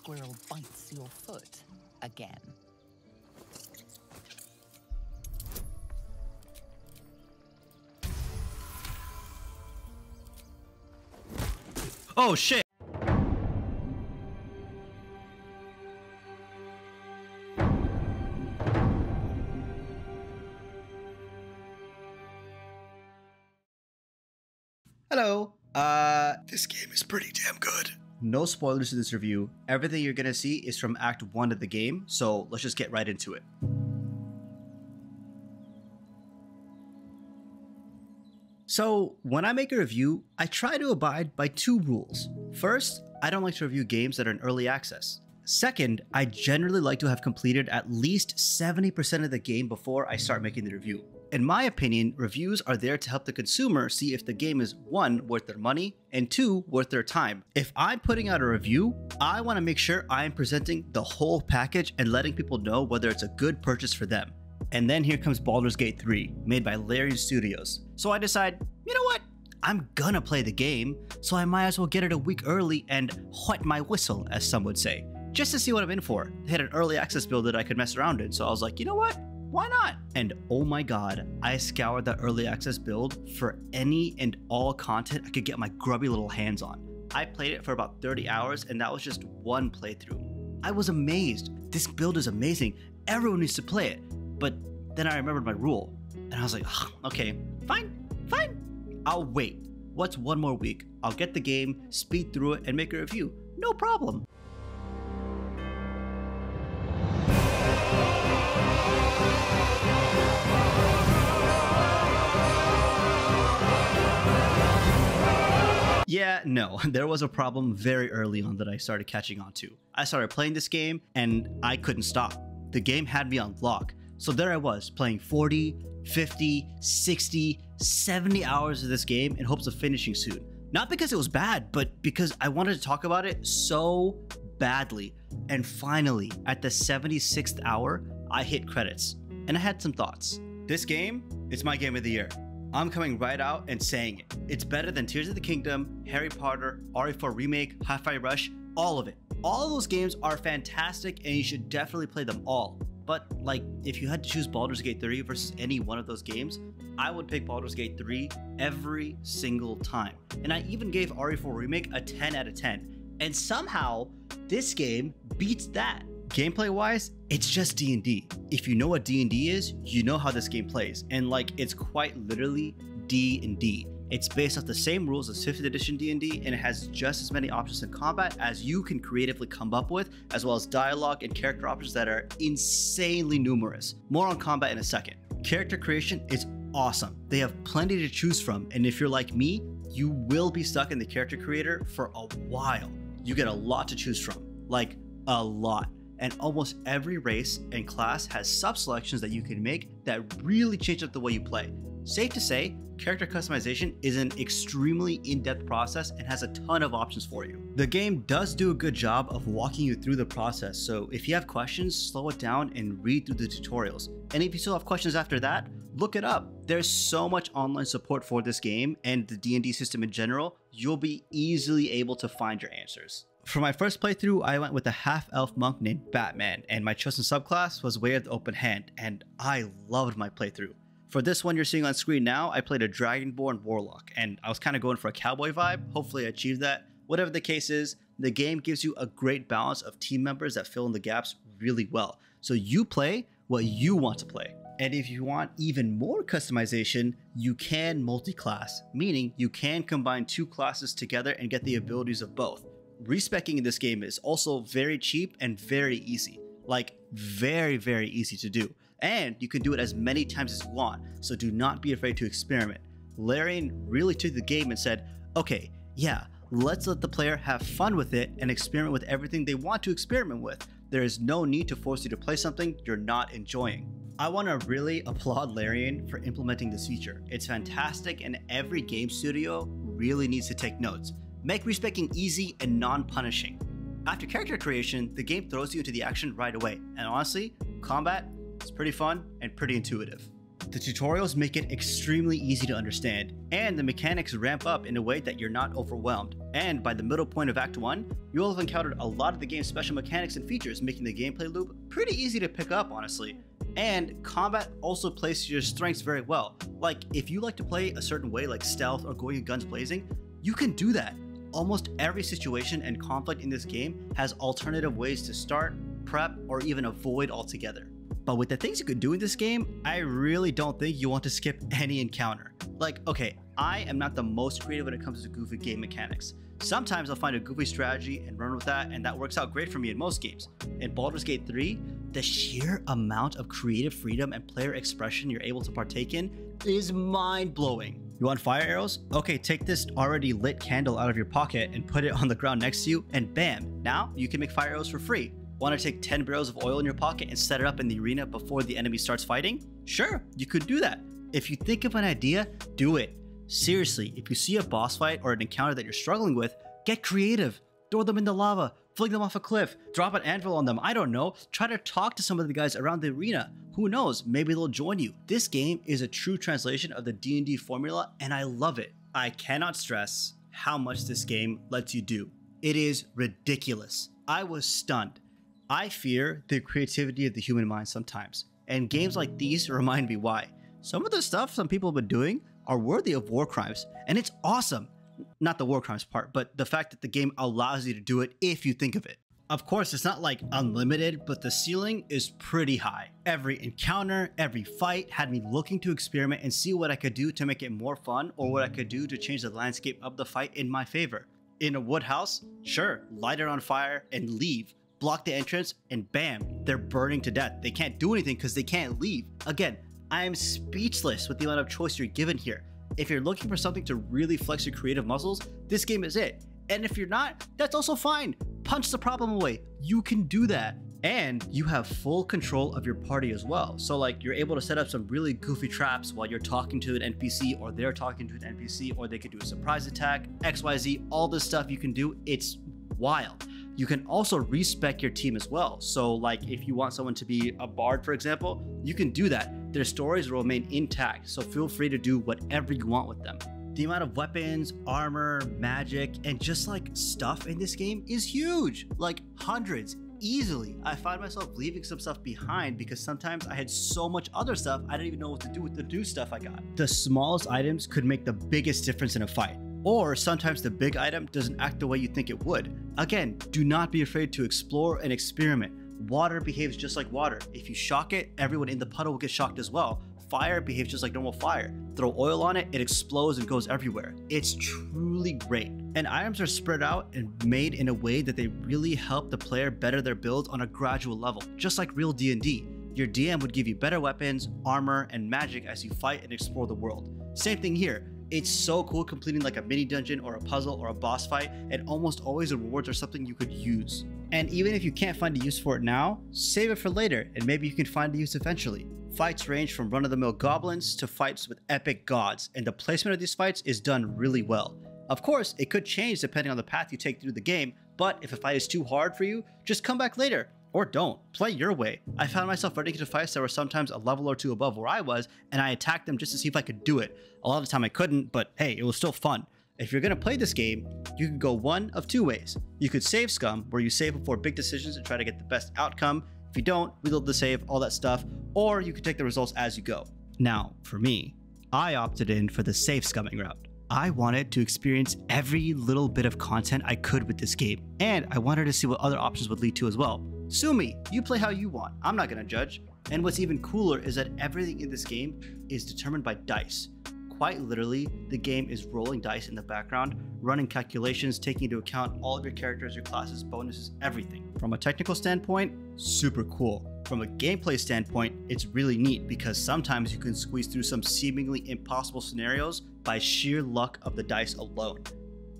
squirrel bites your foot again. Oh shit! Hello. This game is pretty damn good. No spoilers in this review. Everything you're gonna see is from Act 1 of the game, so let's just get right into it. So, when I make a review, I try to abide by two rules. First, I don't like to review games that are in early access. Second, I generally like to have completed at least 70% of the game before I start making the review. In my opinion, reviews are there to help the consumer see if the game is 1, worth their money, and 2, worth their time. If I'm putting out a review, I want to make sure I am presenting the whole package and letting people know whether it's a good purchase for them. And then here comes Baldur's Gate 3, made by Larian Studios. So I decide, you know what? I'm gonna play the game, so I might as well get it a week early and wet my whistle, as some would say, just to see what I'm in for. They had an early access build that I could mess around in, so I was like, you know what? Why not? And oh my god, I scoured that early access build for any and all content I could get my grubby little hands on. I played it for about 30 hours and that was just one playthrough. I was amazed. This build is amazing. Everyone needs to play it. But then I remembered my rule and I was like, okay, fine. I'll wait. What's one more week? I'll get the game, speed through it, and make a review. No problem. Yeah, no, there was a problem very early on that I started catching on to. I started playing this game and I couldn't stop. The game had me on lock. So there I was playing 40, 50, 60, 70 hours of this game in hopes of finishing soon. Not because it was bad, but because I wanted to talk about it so badly. And finally, at the 76th hour, I hit credits and I had some thoughts. This game, it's my game of the year. I'm coming right out and saying it. It's better than Tears of the Kingdom, Harry Potter, RE4 Remake, Hi-Fi Rush, all of it. All of those games are fantastic and you should definitely play them all. But like, if you had to choose Baldur's Gate 3 versus any one of those games, I would pick Baldur's Gate 3 every single time. And I even gave RE4 Remake a 10 out of 10. And somehow, this game beats that. Gameplay wise, it's just D&D. If you know what D&D is, you know how this game plays. And like, it's quite literally D&D. It's based off the same rules as 5th edition D&D, and it has just as many options in combat as you can creatively come up with, as well as dialogue and character options that are insanely numerous. More on combat in a second. Character creation is awesome. They have plenty to choose from, and if you're like me, you will be stuck in the character creator for a while. You get a lot to choose from, like a lot. And almost every race and class has sub-selections that you can make that really change up the way you play. Safe to say, character customization is an extremely in-depth process and has a ton of options for you. The game does do a good job of walking you through the process, so if you have questions, slow it down and read through the tutorials. And if you still have questions after that, look it up. There's so much online support for this game and the D&D system in general, you'll be easily able to find your answers. For my first playthrough, I went with a half-elf monk named Batman, and my chosen subclass was Way of the Open Hand, and I loved my playthrough. For this one you're seeing on screen now, I played a Dragonborn Warlock, and I was kind of going for a cowboy vibe. Hopefully I achieved that. Whatever the case is, the game gives you a great balance of team members that fill in the gaps really well. So you play what you want to play. And if you want even more customization, you can multi-class, meaning you can combine two classes together and get the abilities of both. Respecking in this game is also very cheap and very easy. Like, very easy to do. And you can do it as many times as you want, so do not be afraid to experiment. Larian really took the game and said, okay, yeah, let's let the player have fun with it and experiment with everything they want to experiment with. There is no need to force you to play something you're not enjoying. I want to really applaud Larian for implementing this feature. It's fantastic and every game studio really needs to take notes. Make respecking easy and non-punishing. After character creation, the game throws you into the action right away, and honestly, combat is pretty fun and pretty intuitive. The tutorials make it extremely easy to understand, and the mechanics ramp up in a way that you're not overwhelmed. And by the middle point of Act 1, you'll have encountered a lot of the game's special mechanics and features, making the gameplay loop pretty easy to pick up, honestly. And combat also plays to your strengths very well. Like, if you like to play a certain way, like stealth or going guns blazing, you can do that. Almost every situation and conflict in this game has alternative ways to start, prep, or even avoid altogether. But with the things you can do in this game, I really don't think you want to skip any encounter. Like, okay, I am not the most creative when it comes to goofy game mechanics. Sometimes I'll find a goofy strategy and run with that, and that works out great for me in most games. In Baldur's Gate 3, the sheer amount of creative freedom and player expression you're able to partake in is mind-blowing. You want fire arrows? Okay, take this already lit candle out of your pocket and put it on the ground next to you, and bam, now you can make fire arrows for free. Want to take 10 barrels of oil in your pocket and set it up in the arena before the enemy starts fighting? Sure, you could do that. If you think of an idea, do it. Seriously, if you see a boss fight or an encounter that you're struggling with, get creative. Throw them in the lava, fling them off a cliff, drop an anvil on them, I don't know. Try to talk to some of the guys around the arena. Who knows, maybe they'll join you. This game is a true translation of the D&D formula, and I love it. I cannot stress how much this game lets you do. It is ridiculous. I was stunned. I fear the creativity of the human mind sometimes, and games like these remind me why. Some of the stuff some people have been doing are worthy of war crimes, and it's awesome. Not the war crimes part, but the fact that the game allows you to do it if you think of it. Of course, it's not like unlimited, but the ceiling is pretty high. Every encounter, every fight had me looking to experiment and see what I could do to make it more fun, or what I could do to change the landscape of the fight in my favor. In a wood house, sure, light it on fire and leave. Block the entrance, and bam, they're burning to death. They can't do anything because they can't leave. Again, I am speechless with the amount of choice you're given here. If you're looking for something to really flex your creative muscles, this game is it. And if you're not, that's also fine. Punch the problem away. You can do that. And you have full control of your party as well. So like, you're able to set up some really goofy traps while you're talking to an NPC, or they're talking to an NPC, or they could do a surprise attack, XYZ, all this stuff you can do. It's wild. You can also respec your team as well. So like, if you want someone to be a bard, for example, you can do that. Their stories will remain intact, so feel free to do whatever you want with them. The amount of weapons, armor, magic, and just like stuff in this game is huge. Like hundreds, easily. I find myself leaving some stuff behind because sometimes I had so much other stuff I didn't even know what to do with the new stuff I got. The smallest items could make the biggest difference in a fight. Or sometimes the big item doesn't act the way you think it would. Again, do not be afraid to explore and experiment. Water behaves just like water. If you shock it, everyone in the puddle will get shocked as well. Fire behaves just like normal fire. Throw oil on it, it explodes and goes everywhere. It's truly great. And items are spread out and made in a way that they really help the player better their builds on a gradual level, just like real D&D. Your DM would give you better weapons, armor, and magic as you fight and explore the world. Same thing here. It's so cool completing like a mini dungeon or a puzzle or a boss fight, and almost always the rewards are something you could use. And even if you can't find a use for it now, save it for later and maybe you can find a use eventually. Fights range from run-of-the-mill goblins to fights with epic gods, and the placement of these fights is done really well. Of course, it could change depending on the path you take through the game, but if a fight is too hard for you, just come back later. Or don't. Play your way. I found myself running into fights that were sometimes a level or two above where I was, and I attacked them just to see if I could do it. A lot of the time I couldn't, but hey, it was still fun. If you're going to play this game, you can go one of two ways. You could save scum, where you save before big decisions and try to get the best outcome. If you don't, reload the save, all that stuff. Or you could take the results as you go. Now, for me, I opted in for the save scumming route. I wanted to experience every little bit of content I could with this game, and I wanted to see what other options would lead to as well. Sue me, you play how you want, I'm not gonna judge. And what's even cooler is that everything in this game is determined by dice. Quite literally, the game is rolling dice in the background, running calculations, taking into account all of your characters, your classes, bonuses, everything. From a technical standpoint, super cool. From a gameplay standpoint, it's really neat because sometimes you can squeeze through some seemingly impossible scenarios by sheer luck of the dice alone.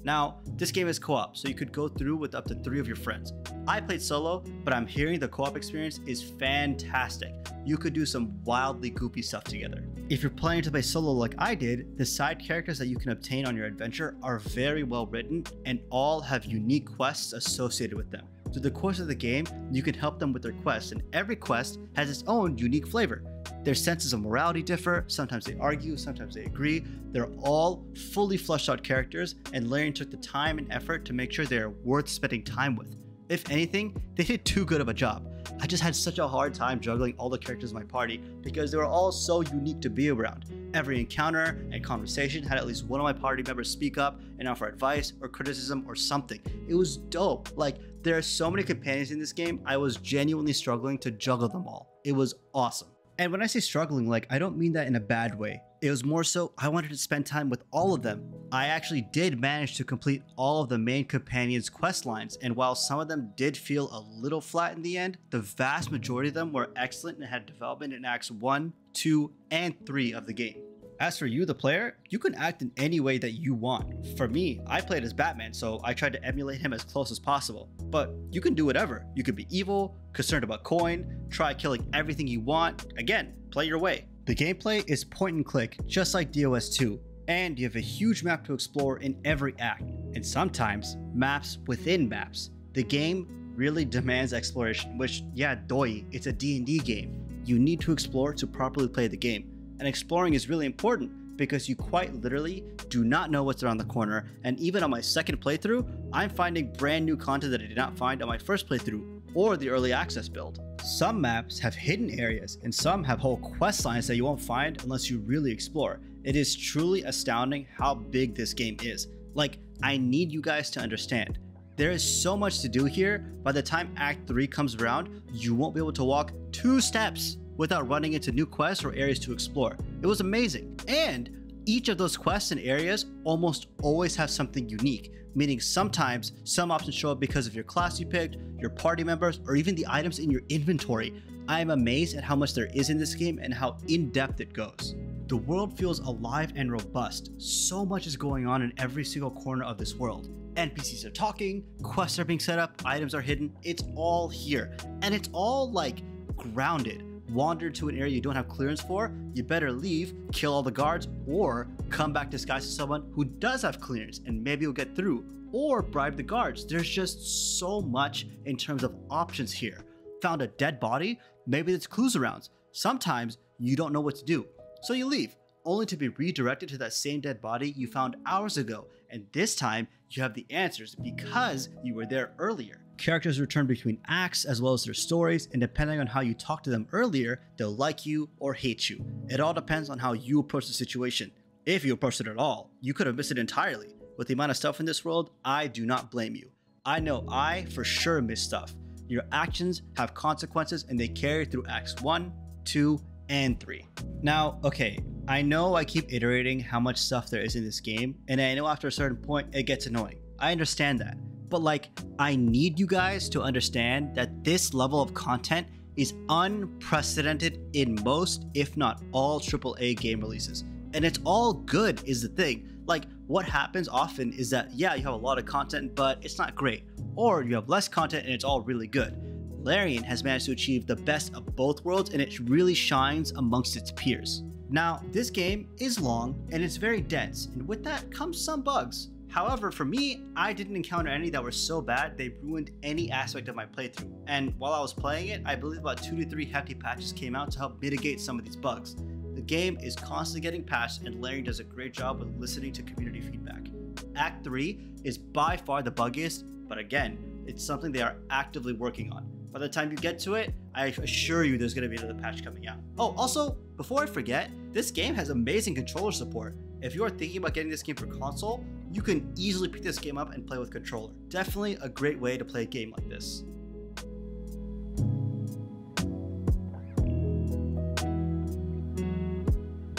Now, this game is co-op, so you could go through with up to 3 of your friends. I played solo, but I'm hearing the co-op experience is fantastic. You could do some wildly goofy stuff together. If you're planning to play solo like I did, the side characters that you can obtain on your adventure are very well written and all have unique quests associated with them. Through the course of the game, you can help them with their quests, and every quest has its own unique flavor. Their senses of morality differ, sometimes they argue, sometimes they agree. They're all fully fleshed out characters, and Larian took the time and effort to make sure they're worth spending time with. If anything, they did too good of a job. I just had such a hard time juggling all the characters in my party because they were all so unique to be around. Every encounter and conversation had at least one of my party members speak up and offer advice or criticism or something. It was dope. Like, there are so many companions in this game, I was genuinely struggling to juggle them all. It was awesome. And when I say struggling, like, I don't mean that in a bad way. It was more so I wanted to spend time with all of them. I actually did manage to complete all of the main companions' quest lines, and while some of them did feel a little flat in the end, the vast majority of them were excellent and had development in Acts 1, 2, and 3 of the game. As for you, the player, you can act in any way that you want. For me, I played as Batman, so I tried to emulate him as close as possible. But you can do whatever. You could be evil, concerned about coin, try killing everything you want. Again, play your way. The gameplay is point and click, just like DOS 2, and you have a huge map to explore in every act, and sometimes maps within maps. The game really demands exploration, which, yeah, doi, it's a D&D game. You need to explore to properly play the game. And exploring is really important because you quite literally do not know what's around the corner, and even on my second playthrough, I'm finding brand new content that I did not find on my first playthrough or the early access build. Some maps have hidden areas and some have whole quest lines that you won't find unless you really explore. It is truly astounding how big this game is. Like, I need you guys to understand. There is so much to do here. By the time Act 3 comes around, you won't be able to walk 2 steps without running into new quests or areas to explore. It was amazing. And each of those quests and areas almost always have something unique, meaning sometimes some options show up because of your class you picked, your party members, or even the items in your inventory. I am amazed at how much there is in this game and how in-depth it goes. The world feels alive and robust. So much is going on in every single corner of this world. NPCs are talking, quests are being set up, items are hidden. It's all here. And it's all like grounded. Wander to an area you don't have clearance for, you better leave, kill all the guards, or come back disguised as someone who does have clearance and maybe you'll get through, or bribe the guards. There's just so much in terms of options here. Found a dead body? Maybe there's clues around. Sometimes you don't know what to do, so you leave, only to be redirected to that same dead body you found hours ago, and this time you have the answers because you were there earlier. Characters return between acts as well as their stories, and depending on how you talk to them earlier, they'll like you or hate you. It all depends on how you approach the situation. If you approach it at all, you could have missed it entirely. With the amount of stuff in this world, I do not blame you. I know I for sure missed stuff. Your actions have consequences and they carry through acts 1, 2, and 3. Now, okay, I know I keep iterating how much stuff there is in this game, and I know after a certain point it gets annoying. I understand that. But like, I need you guys to understand that this level of content is unprecedented in most, if not all, AAA game releases. And it's all good is the thing. Like, what happens often is that, yeah, you have a lot of content, but it's not great. Or you have less content and it's all really good. Larian has managed to achieve the best of both worlds, and it really shines amongst its peers. Now, this game is long and it's very dense, and with that comes some bugs. However, for me, I didn't encounter any that were so bad they ruined any aspect of my playthrough. And while I was playing it, I believe about 2 to 3 hefty patches came out to help mitigate some of these bugs. The game is constantly getting patched, and Larian does a great job with listening to community feedback. Act 3 is by far the buggiest, but again, it's something they are actively working on. By the time you get to it, I assure you there's going to be another patch coming out. Oh, also, before I forget, this game has amazing controller support. If you are thinking about getting this game for console, you can easily pick this game up and play with controller. Definitely a great way to play a game like this.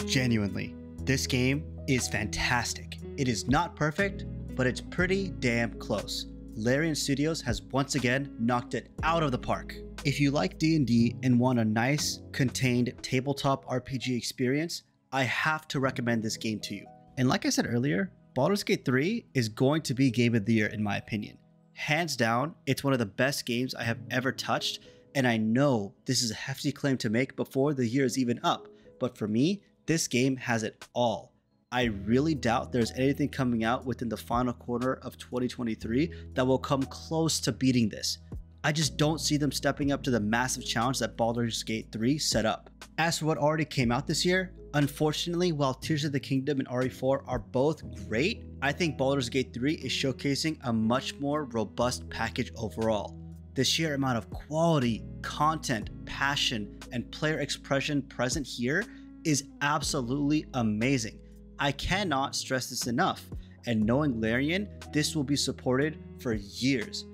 Genuinely, this game is fantastic. It is not perfect, but it's pretty damn close. Larian Studios has once again knocked it out of the park. If you like D&D and want a nice, contained tabletop RPG experience, I have to recommend this game to you. And like I said earlier, Baldur's Gate 3 is going to be Game of the Year in my opinion. Hands down, it's one of the best games I have ever touched, and I know this is a hefty claim to make before the year is even up, but for me, this game has it all. I really doubt there's anything coming out within the final quarter of 2023 that will come close to beating this. I just don't see them stepping up to the massive challenge that Baldur's Gate 3 set up. As for what already came out this year, unfortunately, while Tears of the Kingdom and RE4 are both great, I think Baldur's Gate 3 is showcasing a much more robust package overall. The sheer amount of quality, content, passion, and player expression present here is absolutely amazing. I cannot stress this enough, and knowing Larian, this will be supported for years.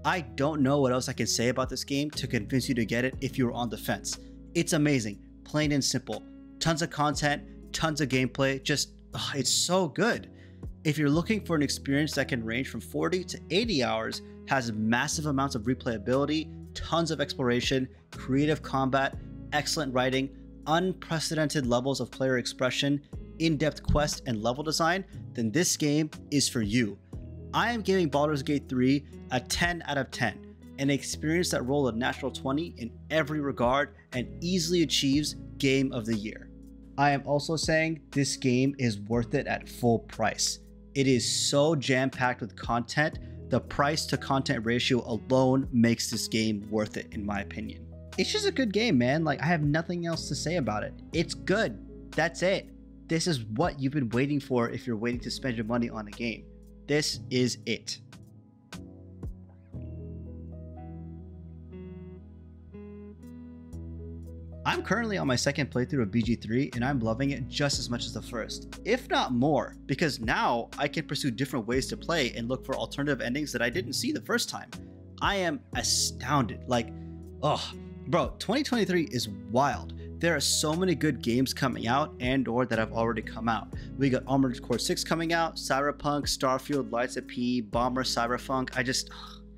I don't know what else I can say about this game to convince you to get it if you're on the fence. It's amazing, plain and simple. Tons of content, tons of gameplay, it's so good. If you're looking for an experience that can range from 40 to 80 hours, has massive amounts of replayability, tons of exploration, creative combat, excellent writing, unprecedented levels of player expression, in-depth quest and level design, then this game is for you. I am giving Baldur's Gate 3 a 10 out of 10, an experience that rolled a natural 20 in every regard and easily achieves Game of the Year. I am also saying this game is worth it at full price. It is so jam-packed with content, the price to content ratio alone makes this game worth it in my opinion. It's just a good game, man. Like, I have nothing else to say about it. It's good. That's it. This is what you've been waiting for if you're waiting to spend your money on a game. This is it. I'm currently on my second playthrough of BG3 and I'm loving it just as much as the first, if not more, because now I can pursue different ways to play and look for alternative endings that I didn't see the first time. I am astounded. Like, oh, bro, 2023 is wild. There are so many good games coming out and or that have already come out. We got Armored Core 6 coming out, Cyberpunk, Starfield, Lights of P, Bomber, Cyberpunk.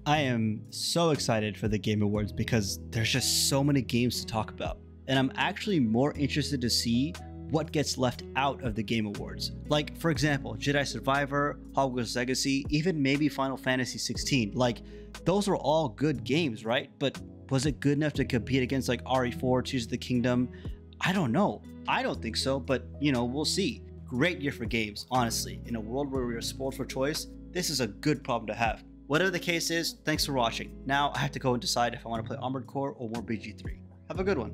I am so excited for the Game Awards because there's just so many games to talk about. And I'm actually more interested to see what gets left out of the Game Awards. Like, for example, Jedi Survivor, Hogwarts Legacy, even maybe Final Fantasy 16. Like, those were all good games, right? But was it good enough to compete against like RE4, Tears of the Kingdom? I don't know. I don't think so, but you know, we'll see. Great year for games, honestly. In a world where we are spoiled for choice, this is a good problem to have. Whatever the case is, thanks for watching. Now I have to go and decide if I want to play Armored Core or more BG3. Have a good one.